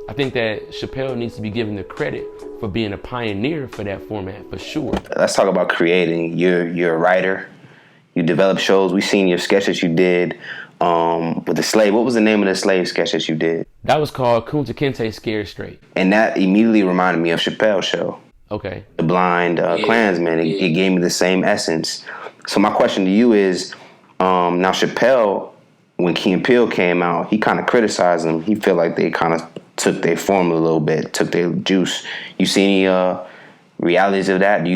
I think that Chappelle needs to be given the credit for being a pioneer for that format, for sure. Let's talk about creating. You're a writer. You develop shows. We've seen your sketches you did with the slave. What was the name of the slave sketch that you did? That was called Kunta Kinte Scared Straight. And that immediately reminded me of Chappelle's show. Okay. The Blind Klansman. It gave me the same essence. So my question to you is, now Chappelle, when Key and Peele came out, he kind of criticized them. He felt like they kind of took their formula a little bit, took their juice. You see any realities of that?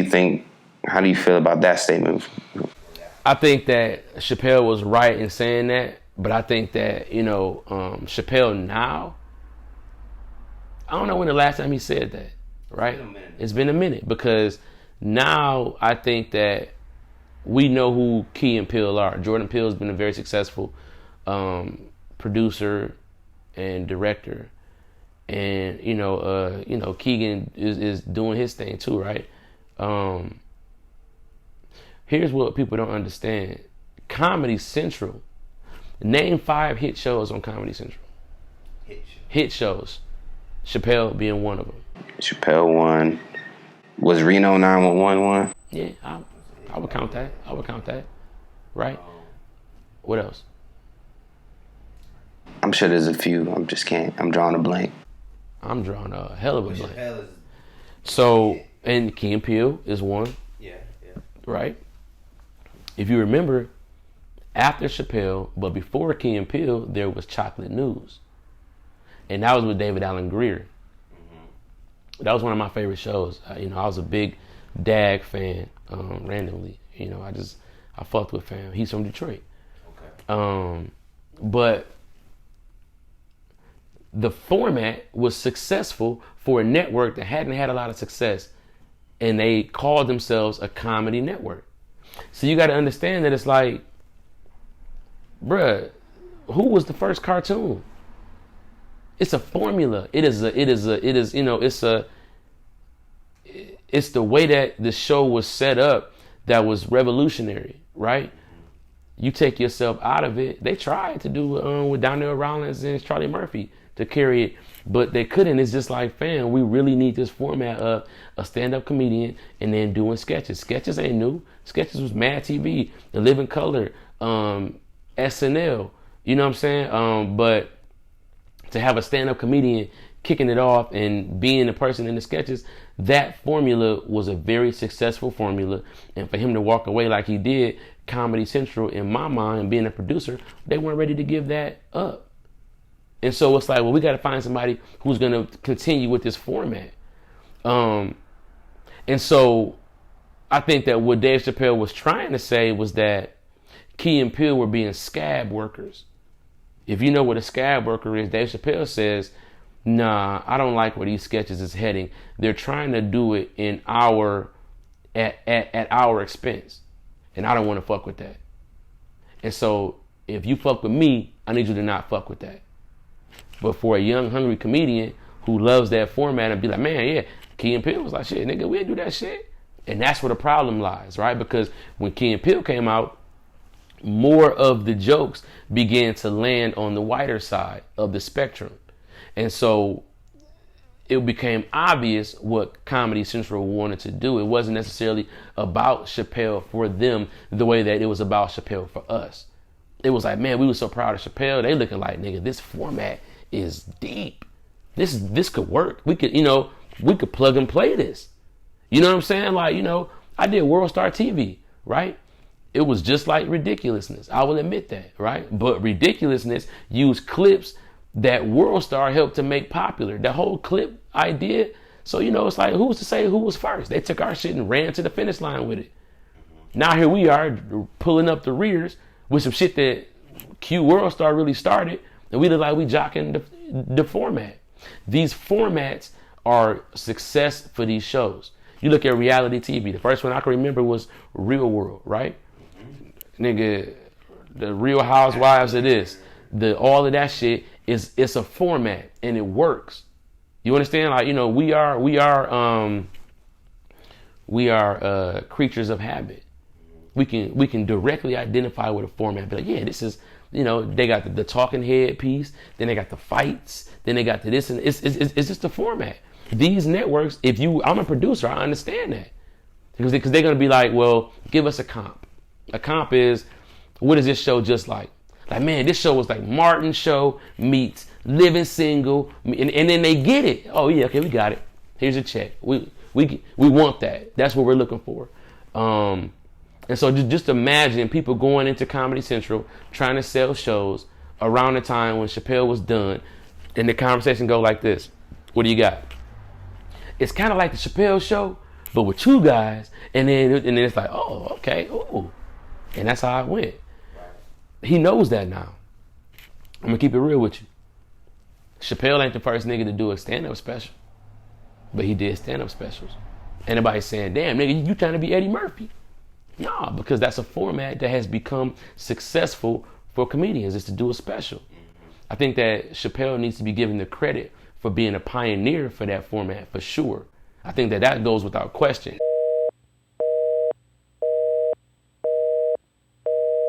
How do you feel about that statement? I think that Chappelle was right in saying that, but I think that, Chappelle now, I don't know when the last time he said that, right? It's been a minute, because now I think that we know who Key and Peele are. Jordan Peele has been a very successful producer and director, and Keegan is doing his thing too, right? Here's what people don't understand: Comedy Central. Name 5 hit shows on Comedy Central. Hit shows. Chappelle being one of them. Chappelle won. Was Reno 911 one? Yeah, I would count that. Right? What else? I'm sure there's a few. I'm drawing a blank. I'm drawing a hell of a blank. So, and Key and Peele is one. Yeah. Right? If you remember, after Chappelle, but before Key and Peele, there was Chocolate News. And that was with David Allen Greer. Mm-hmm. That was one of my favorite shows. I was a big Dag fan, randomly. I fucked with fam. He's from Detroit. Okay. But the format was successful for a network that hadn't had a lot of success, and they called themselves a comedy network. So you got to understand that it's like, bruh, who was the first cartoon? It's a formula. It's the way that the show was set up that was revolutionary, right? You take yourself out of it. They tried to do with Donnell Rawlings and Charlie Murphy to carry it, but they couldn't. It's just like, fam, we really need this format of a stand-up comedian and then doing sketches. Sketches ain't new. Sketches was Mad TV, The Living Color, SNL. You know what I'm saying? But to have a stand-up comedian kicking it off and being the person in the sketches, that formula was a very successful formula. And for him to walk away like he did, Comedy Central, in my mind, being a producer, they weren't ready to give that up. And so it's like, well, we got to find somebody who's going to continue with this format. And so I think that what Dave Chappelle was trying to say was that Key and Peele were being scab workers. If you know what a scab worker is, Dave Chappelle says, nah, I don't like where these sketches is heading. They're trying to do it at our expense. And I don't want to fuck with that. And so if you fuck with me, I need you to not fuck with that. But for a young, hungry comedian who loves that format and be like, man, yeah, Key and Peele was like, shit, nigga, we'll do that shit. And that's where the problem lies, right? Because when Key and Peele came out, more of the jokes began to land on the whiter side of the spectrum. And so it became obvious what Comedy Central wanted to do. It wasn't necessarily about Chappelle for them the way that it was about Chappelle for us. It was like, man, we were so proud of Chappelle. They looking like, nigga, this format is deep. This could work. We could plug and play this. You know what I'm saying? Like, I did World Star TV, right? It was just like Ridiculousness. I will admit that, right? But Ridiculousness used clips that World Star helped to make popular. The whole clip idea. So, it's like, who's to say who was first? They took our shit and ran to the finish line with it. Now here we are pulling up the rears with some shit that Q World Star really started, and we look like we jocking the format. These formats are success for these shows. You look at reality TV. The first one I can remember was Real World, right? Nigga, the Real Housewives of this, all of that shit it's a format and it works. You understand? Like, we are creatures of habit. We can directly identify with a format, but like, yeah, this is You know, they got the talking head piece, then they got the fights, then they got the this, and it's just the format. These networks, I'm a producer, I understand that. Because they're going to be like, well, give us a comp. A comp is, what is this show just like? Like, man, this show was like Martin's show meets Living Single, and then they get it. Oh yeah, okay, we got it. Here's a check. We want that. That's what we're looking for. And so just imagine people going into Comedy Central trying to sell shows around the time when Chappelle was done, and the conversation go like this: what do you got? It's kind of like the Chappelle show, but with two guys, and then it's like, oh, okay, ooh, and that's how it went. He knows that now. I'm gonna keep it real with you. Chappelle ain't the first nigga to do a stand-up special, but he did stand-up specials. Anybody's saying, damn, nigga, you trying to be Eddie Murphy? Nah, because that's a format that has become successful for comedians, is to do a special. I think that Chappelle needs to be given the credit for being a pioneer for that format, for sure. I think that goes without question.